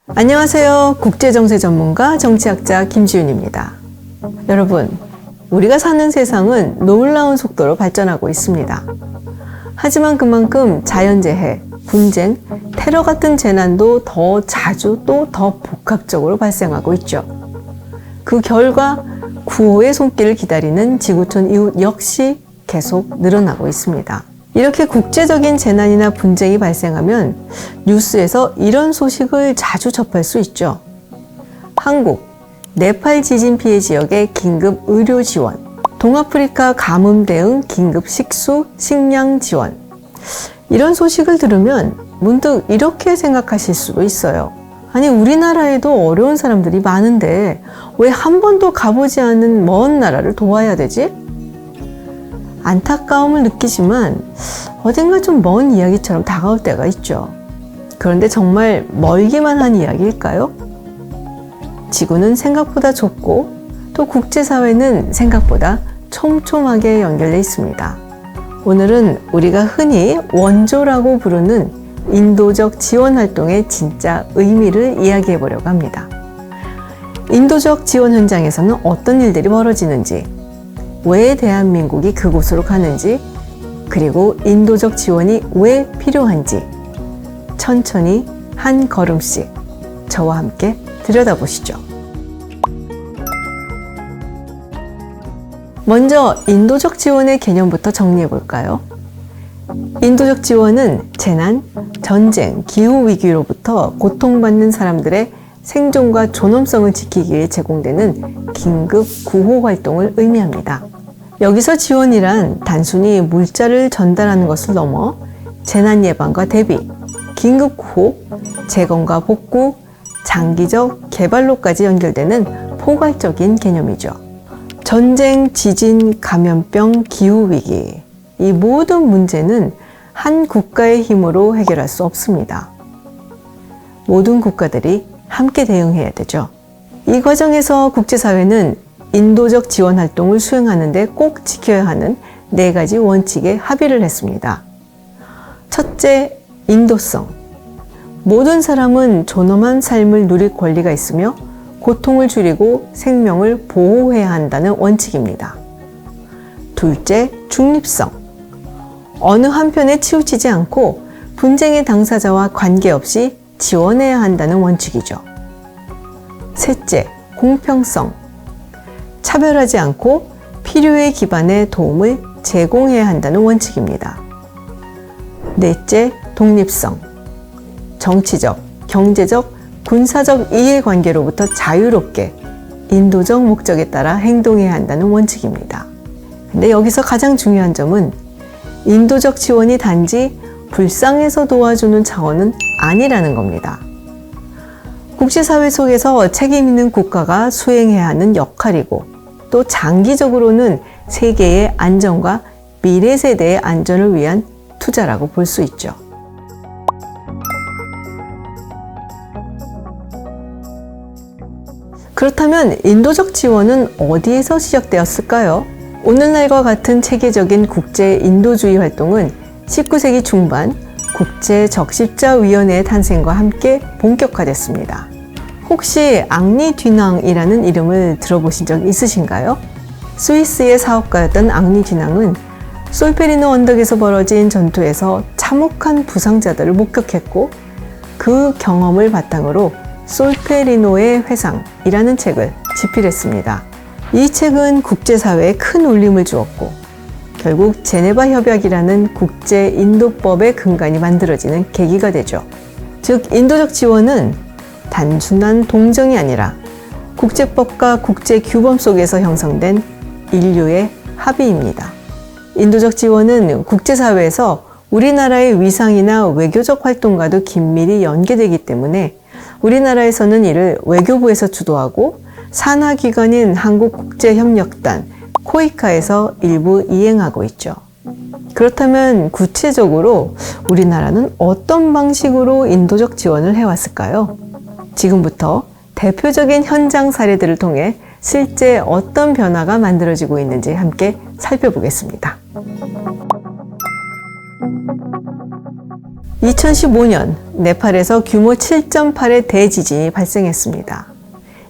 안녕하세요. 국제정세 전문가 정치학자 김지윤입니다. 여러분, 우리가 사는 세상은 놀라운 속도로 발전하고 있습니다. 하지만 그만큼 자연재해, 분쟁, 테러 같은 재난도 더 자주 또 더 복합적으로 발생하고 있죠. 그 결과 구호의 손길을 기다리는 지구촌 이웃 역시 계속 늘어나고 있습니다. 이렇게 국제적인 재난이나 분쟁이 발생하면 뉴스에서 이런 소식을 자주 접할 수 있죠. 한국, 네팔 지진 피해 지역의 긴급 의료 지원, 동아프리카 가뭄 대응 긴급 식수, 식량 지원. 이런 소식을 들으면 문득 이렇게 생각하실 수도 있어요. 아니, 우리나라에도 어려운 사람들이 많은데 왜 한 번도 가보지 않은 먼 나라를 도와야 되지? 안타까움을 느끼지만 어딘가 좀 먼 이야기처럼 다가올 때가 있죠. 그런데 정말 멀기만 한 이야기일까요? 지구는 생각보다 좁고 또 국제사회는 생각보다 촘촘하게 연결되어 있습니다. 오늘은 우리가 흔히 원조라고 부르는 인도적 지원 활동의 진짜 의미를 이야기해 보려고 합니다. 인도적 지원 현장에서는 어떤 일들이 벌어지는지, 왜 대한민국이 그곳으로 가는지, 그리고 인도적 지원이 왜 필요한지 천천히 한 걸음씩 저와 함께 들여다보시죠. 먼저 인도적 지원의 개념부터 정리해 볼까요? 인도적 지원은 재난, 전쟁, 기후위기로부터 고통받는 사람들의 생존과 존엄성을 지키기 위해 제공되는 긴급 구호 활동을 의미합니다. 여기서 지원이란 단순히 물자를 전달하는 것을 넘어 재난 예방과 대비, 긴급 구호, 재건과 복구, 장기적 개발로까지 연결되는 포괄적인 개념이죠. 전쟁, 지진, 감염병, 기후위기, 이 모든 문제는 한 국가의 힘으로 해결할 수 없습니다. 모든 국가들이 함께 대응해야 되죠. 이 과정에서 국제사회는 인도적 지원 활동을 수행하는 데 꼭 지켜야 하는 4가지 원칙에 합의를 했습니다. 첫째, 인도성. 모든 사람은 존엄한 삶을 누릴 권리가 있으며 고통을 줄이고 생명을 보호해야 한다는 원칙입니다. 둘째, 중립성. 어느 한편에 치우치지 않고 분쟁의 당사자와 관계없이 지원해야 한다는 원칙이죠. 셋째, 공평성. 차별하지 않고 필요에 기반해 도움을 제공해야 한다는 원칙입니다. 넷째, 독립성. 정치적, 경제적, 군사적 이해관계로부터 자유롭게 인도적 목적에 따라 행동해야 한다는 원칙입니다. 근데 여기서 가장 중요한 점은 인도적 지원이 단지 불쌍해서 도와주는 차원은 아니라는 겁니다. 국제사회 속에서 책임 있는 국가가 수행해야 하는 역할이고 또 장기적으로는 세계의 안전과 미래 세대의 안전을 위한 투자라고 볼 수 있죠. 그렇다면 인도적 지원은 어디에서 시작되었을까요? 오늘날과 같은 체계적인 국제 인도주의 활동은 19세기 중반 국제적십자위원회의 탄생과 함께 본격화됐습니다. 혹시 앙리 듀낭이라는 이름을 들어보신 적 있으신가요? 스위스의 사업가였던 앙리 듀낭은 솔페리노 언덕에서 벌어진 전투에서 참혹한 부상자들을 목격했고 그 경험을 바탕으로 솔페리노의 회상이라는 책을 집필했습니다. 이 책은 국제사회에 큰 울림을 주었고 결국 제네바 협약이라는 국제 인도법의 근간이 만들어지는 계기가 되죠. 즉 인도적 지원은 단순한 동정이 아니라 국제법과 국제규범 속에서 형성된 인류의 합의입니다. 인도적 지원은 국제사회에서 우리나라의 위상이나 외교적 활동과도 긴밀히 연계되기 때문에 우리나라에서는 이를 외교부에서 주도하고 산하기관인 한국국제협력단 코이카에서 일부 이행하고 있죠. 그렇다면 구체적으로 우리나라는 어떤 방식으로 인도적 지원을 해왔을까요? 지금부터 대표적인 현장 사례들을 통해 실제 어떤 변화가 만들어지고 있는지 함께 살펴보겠습니다. 2015년 네팔에서 규모 7.8의 대지진이 발생했습니다.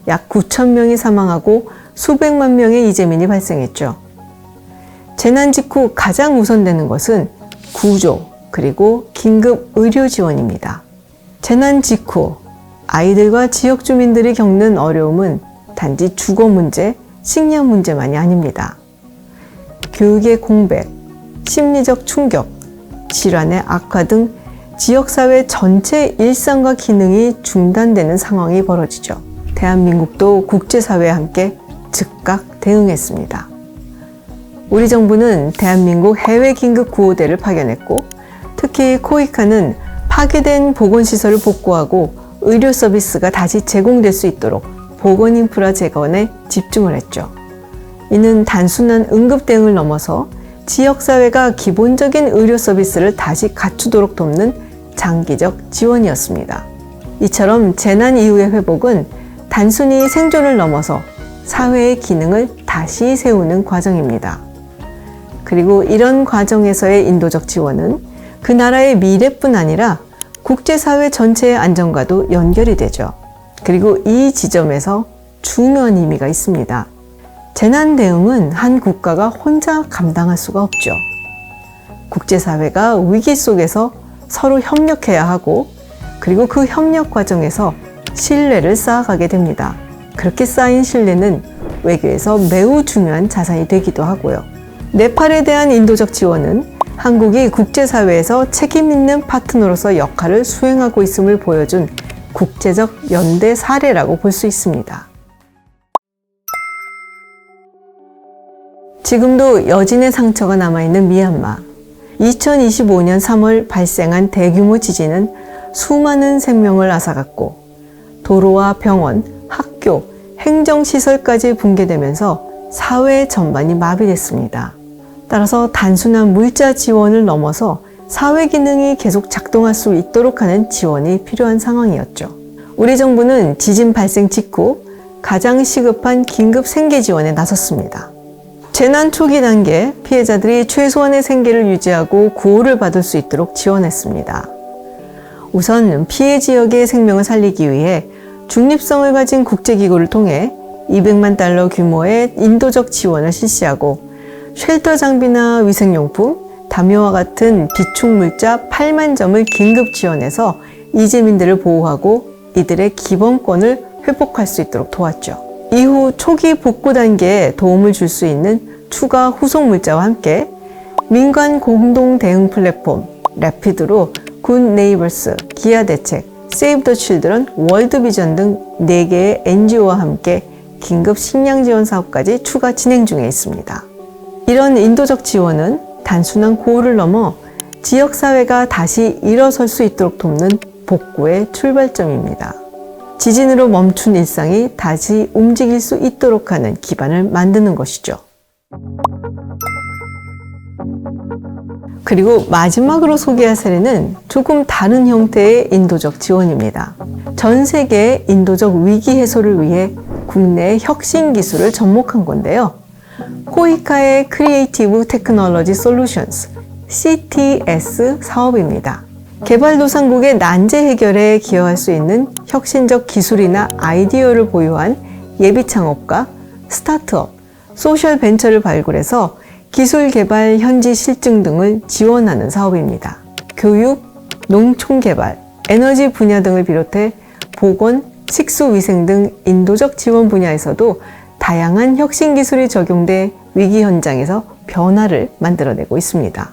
약 9천 명이 사망하고 수백만 명의 이재민이 발생했죠. 재난 직후 가장 우선되는 것은 구조 그리고 긴급 의료 지원입니다. 재난 직후 아이들과 지역 주민들이 겪는 어려움은 단지 주거 문제, 식량 문제만이 아닙니다. 교육의 공백, 심리적 충격, 질환의 악화 등 지역사회 전체 일상과 기능이 중단되는 상황이 벌어지죠. 대한민국도 국제사회와 함께 즉각 대응했습니다. 우리 정부는 대한민국 해외 긴급 구호대를 파견했고, 특히 코이카는 파괴된 보건시설을 복구하고 의료 서비스가 다시 제공될 수 있도록 보건 인프라 재건에 집중을 했죠. 이는 단순한 응급 대응을 넘어서 지역사회가 기본적인 의료 서비스를 다시 갖추도록 돕는 장기적 지원이었습니다. 이처럼 재난 이후의 회복은 단순히 생존을 넘어서 사회의 기능을 다시 세우는 과정입니다. 그리고 이런 과정에서의 인도적 지원은 그 나라의 미래뿐 아니라 국제사회 전체의 안정과도 연결이 되죠. 그리고 이 지점에서 중요한 의미가 있습니다. 재난 대응은 한 국가가 혼자 감당할 수가 없죠. 국제사회가 위기 속에서 서로 협력해야 하고, 그리고 그 협력 과정에서 신뢰를 쌓아가게 됩니다. 그렇게 쌓인 신뢰는 외교에서 매우 중요한 자산이 되기도 하고요. 네팔에 대한 인도적 지원은 한국이 국제사회에서 책임 있는 파트너로서 역할을 수행하고 있음을 보여준 국제적 연대 사례라고 볼 수 있습니다. 지금도 여진의 상처가 남아있는 미얀마. 2025년 3월 발생한 대규모 지진은 수많은 생명을 앗아갔고, 도로와 병원, 학교, 행정시설까지 붕괴되면서 사회 전반이 마비됐습니다. 따라서 단순한 물자 지원을 넘어서 사회 기능이 계속 작동할 수 있도록 하는 지원이 필요한 상황이었죠. 우리 정부는 지진 발생 직후 가장 시급한 긴급 생계 지원에 나섰습니다. 재난 초기 단계 피해자들이 최소한의 생계를 유지하고 구호를 받을 수 있도록 지원했습니다. 우선 피해 지역의 생명을 살리기 위해 중립성을 가진 국제기구를 통해 200만 달러 규모의 인도적 지원을 실시하고, 쉘터 장비나 위생용품, 담요와 같은 비축물자 8만 점을 긴급 지원해서 이재민들을 보호하고 이들의 기본권을 회복할 수 있도록 도왔죠. 이후 초기 복구 단계에 도움을 줄 수 있는 추가 후속 물자와 함께 민간 공동 대응 플랫폼 래피드로 굿 네이버스, 기아 대책, 세이브 더 칠드런, 월드 비전 등 4개의 NGO와 함께 긴급 식량 지원 사업까지 추가 진행 중에 있습니다. 이런 인도적 지원은 단순한 구호를 넘어 지역사회가 다시 일어설 수 있도록 돕는 복구의 출발점입니다. 지진으로 멈춘 일상이 다시 움직일 수 있도록 하는 기반을 만드는 것이죠. 그리고 마지막으로 소개할 사례는 조금 다른 형태의 인도적 지원입니다. 전 세계의 인도적 위기 해소를 위해 국내의 혁신 기술을 접목한 건데요. 코이카의 크리에이티브 테크놀로지 솔루션스 CTS 사업입니다. 개발도상국의 난제 해결에 기여할 수 있는 혁신적 기술이나 아이디어를 보유한 예비 창업가, 스타트업, 소셜 벤처를 발굴해서 기술 개발, 현지 실증 등을 지원하는 사업입니다. 교육, 농촌 개발, 에너지 분야 등을 비롯해 보건, 식수 위생 등 인도적 지원 분야에서도 다양한 혁신 기술이 적용돼 위기 현장에서 변화를 만들어내고 있습니다.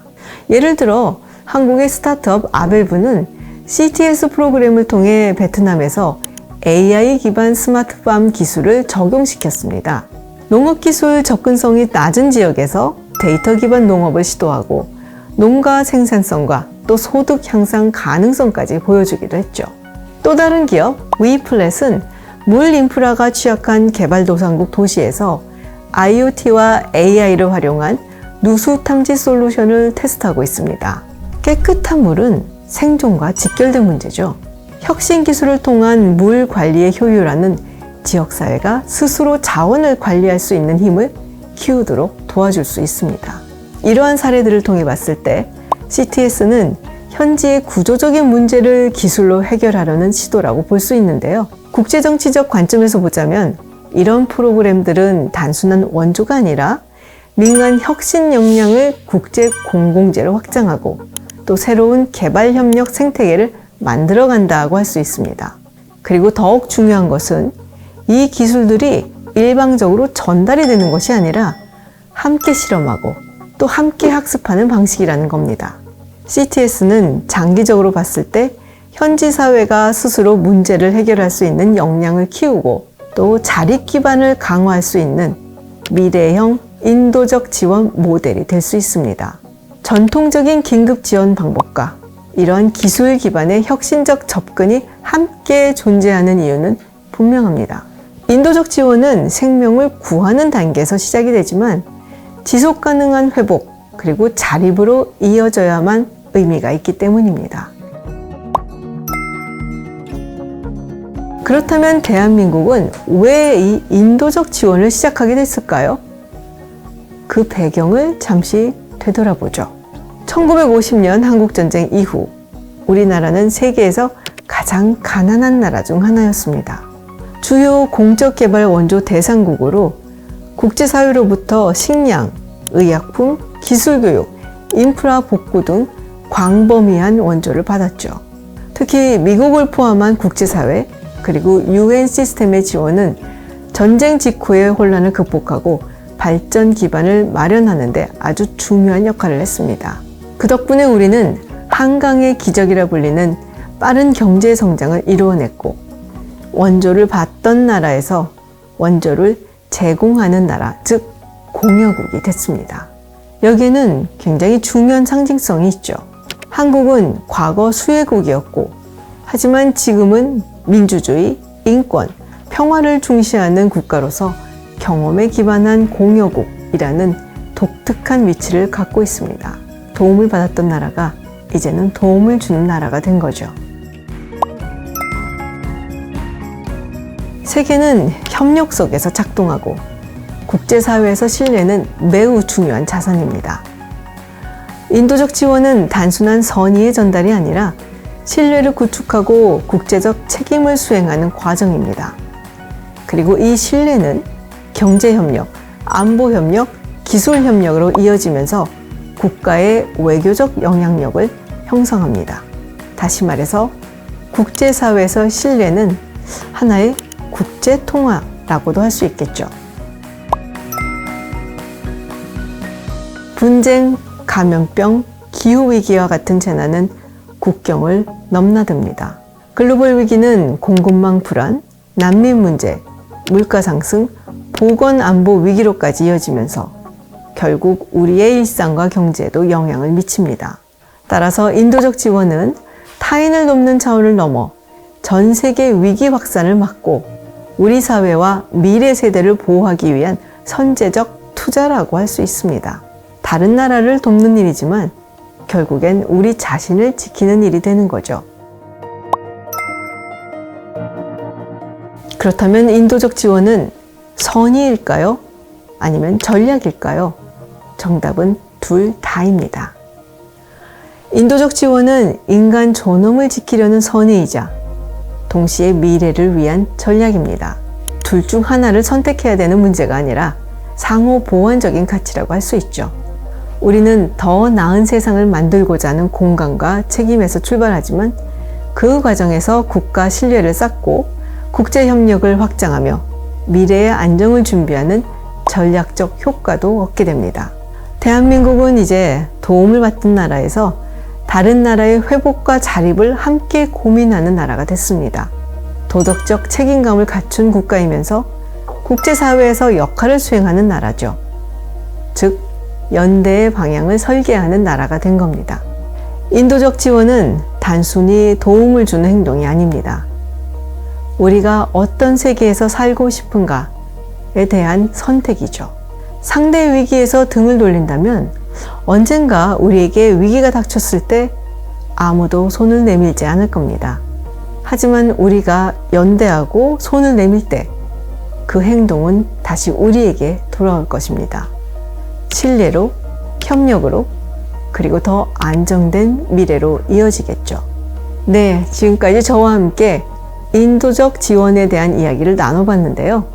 예를 들어 한국의 스타트업 아벨브는 CTS 프로그램을 통해 베트남에서 AI 기반 스마트팜 기술을 적용시켰습니다. 농업기술 접근성이 낮은 지역에서 데이터 기반 농업을 시도하고 농가 생산성과 또 소득 향상 가능성까지 보여주기도 했죠. 또 다른 기업 위플랫은 물 인프라가 취약한 개발도상국 도시에서 IoT와 AI를 활용한 누수 탐지 솔루션을 테스트하고 있습니다. 깨끗한 물은 생존과 직결된 문제죠. 혁신 기술을 통한 물 관리의 효율화는 지역사회가 스스로 자원을 관리할 수 있는 힘을 키우도록 도와줄 수 있습니다. 이러한 사례들을 통해 봤을 때 CTS는 현지의 구조적인 문제를 기술로 해결하려는 시도라고 볼 수 있는데요. 국제정치적 관점에서 보자면 이런 프로그램들은 단순한 원조가 아니라 민간 혁신 역량을 국제 공공재로 확장하고 또 새로운 개발 협력 생태계를 만들어간다고 할 수 있습니다. 그리고 더욱 중요한 것은 이 기술들이 일방적으로 전달이 되는 것이 아니라 함께 실험하고 또 함께 학습하는 방식이라는 겁니다. CTS는 장기적으로 봤을 때 현지 사회가 스스로 문제를 해결할 수 있는 역량을 키우고 또 자립 기반을 강화할 수 있는 미래형 인도적 지원 모델이 될 수 있습니다. 전통적인 긴급 지원 방법과 이러한 기술 기반의 혁신적 접근이 함께 존재하는 이유는 분명합니다. 인도적 지원은 생명을 구하는 단계에서 시작이 되지만 지속 가능한 회복 그리고 자립으로 이어져야만 의미가 있기 때문입니다. 그렇다면 대한민국은 왜 이 인도적 지원을 시작하게 됐을까요? 그 배경을 잠시 되돌아보죠. 1950년 한국전쟁 이후 우리나라는 세계에서 가장 가난한 나라 중 하나였습니다. 주요 공적개발 원조 대상국으로 국제사회로부터 식량, 의약품, 기술교육, 인프라 복구 등 광범위한 원조를 받았죠. 특히 미국을 포함한 국제사회 그리고 UN 시스템의 지원은 전쟁 직후의 혼란을 극복하고 발전 기반을 마련하는 데 아주 중요한 역할을 했습니다. 그 덕분에 우리는 한강의 기적이라 불리는 빠른 경제 성장을 이루어냈고 원조를 받던 나라에서 원조를 제공하는 나라, 즉 공여국이 됐습니다. 여기에는 굉장히 중요한 상징성이 있죠. 한국은 과거 수혜국이었고 하지만 지금은 민주주의, 인권, 평화를 중시하는 국가로서 경험에 기반한 공여국이라는 독특한 위치를 갖고 있습니다. 도움을 받았던 나라가 이제는 도움을 주는 나라가 된 거죠. 세계는 협력 속에서 작동하고 국제사회에서 신뢰는 매우 중요한 자산입니다. 인도적 지원은 단순한 선의의 전달이 아니라 신뢰를 구축하고 국제적 책임을 수행하는 과정입니다. 그리고 이 신뢰는 경제협력, 안보협력, 기술협력으로 이어지면서 국가의 외교적 영향력을 형성합니다. 다시 말해서 국제사회에서 신뢰는 하나의 국제통화라고도 할 수 있겠죠. 분쟁, 감염병, 기후위기와 같은 재난은 국경을 넘나듭니다. 글로벌 위기는 공급망 불안, 난민 문제, 물가 상승, 보건 안보 위기로까지 이어지면서 결국 우리의 일상과 경제에도 영향을 미칩니다. 따라서 인도적 지원은 타인을 돕는 차원을 넘어 전 세계 위기 확산을 막고 우리 사회와 미래 세대를 보호하기 위한 선제적 투자라고 할 수 있습니다. 다른 나라를 돕는 일이지만 결국엔 우리 자신을 지키는 일이 되는 거죠. 그렇다면 인도적 지원은 선의일까요? 아니면 전략일까요? 정답은 둘 다입니다. 인도적 지원은 인간 존엄을 지키려는 선의이자 동시에 미래를 위한 전략입니다. 둘 중 하나를 선택해야 되는 문제가 아니라 상호 보완적인 가치라고 할 수 있죠. 우리는 더 나은 세상을 만들고자 하는 공감과 책임에서 출발하지만 그 과정에서 국가 신뢰를 쌓고 국제 협력을 확장하며 미래의 안정을 준비하는 전략적 효과도 얻게 됩니다. 대한민국은 이제 도움을 받던 나라에서 다른 나라의 회복과 자립을 함께 고민하는 나라가 됐습니다. 도덕적 책임감을 갖춘 국가이면서 국제사회에서 역할을 수행하는 나라죠. 즉, 연대의 방향을 설계하는 나라가 된 겁니다. 인도적 지원은 단순히 도움을 주는 행동이 아닙니다. 우리가 어떤 세계에서 살고 싶은가에 대한 선택이죠. 상대의 위기에서 등을 돌린다면 언젠가 우리에게 위기가 닥쳤을 때 아무도 손을 내밀지 않을 겁니다. 하지만 우리가 연대하고 손을 내밀 때 그 행동은 다시 우리에게 돌아올 것입니다. 신뢰로, 협력으로, 그리고 더 안정된 미래로 이어지겠죠. 네, 지금까지 저와 함께 인도적 지원에 대한 이야기를 나눠봤는데요.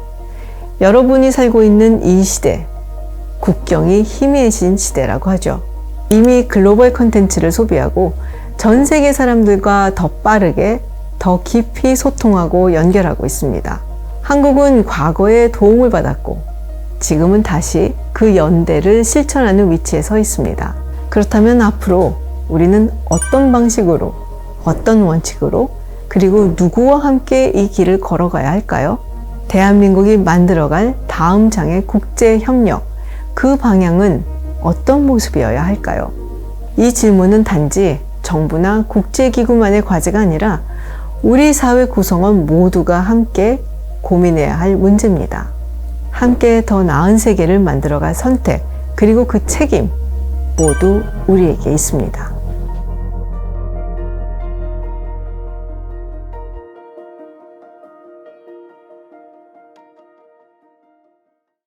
여러분이 살고 있는 이 시대, 국경이 희미해진 시대라고 하죠. 이미 글로벌 콘텐츠를 소비하고 전 세계 사람들과 더 빠르게, 더 깊이 소통하고 연결하고 있습니다. 한국은 과거에 도움을 받았고 지금은 다시 그 연대를 실천하는 위치에 서 있습니다. 그렇다면 앞으로 우리는 어떤 방식으로, 어떤 원칙으로, 그리고 누구와 함께 이 길을 걸어가야 할까요? 대한민국이 만들어갈 다음 장의 국제협력, 그 방향은 어떤 모습이어야 할까요? 이 질문은 단지 정부나 국제기구만의 과제가 아니라 우리 사회 구성원 모두가 함께 고민해야 할 문제입니다. 함께 더 나은 세계를 만들어갈 선택, 그리고 그 책임 모두 우리에게 있습니다.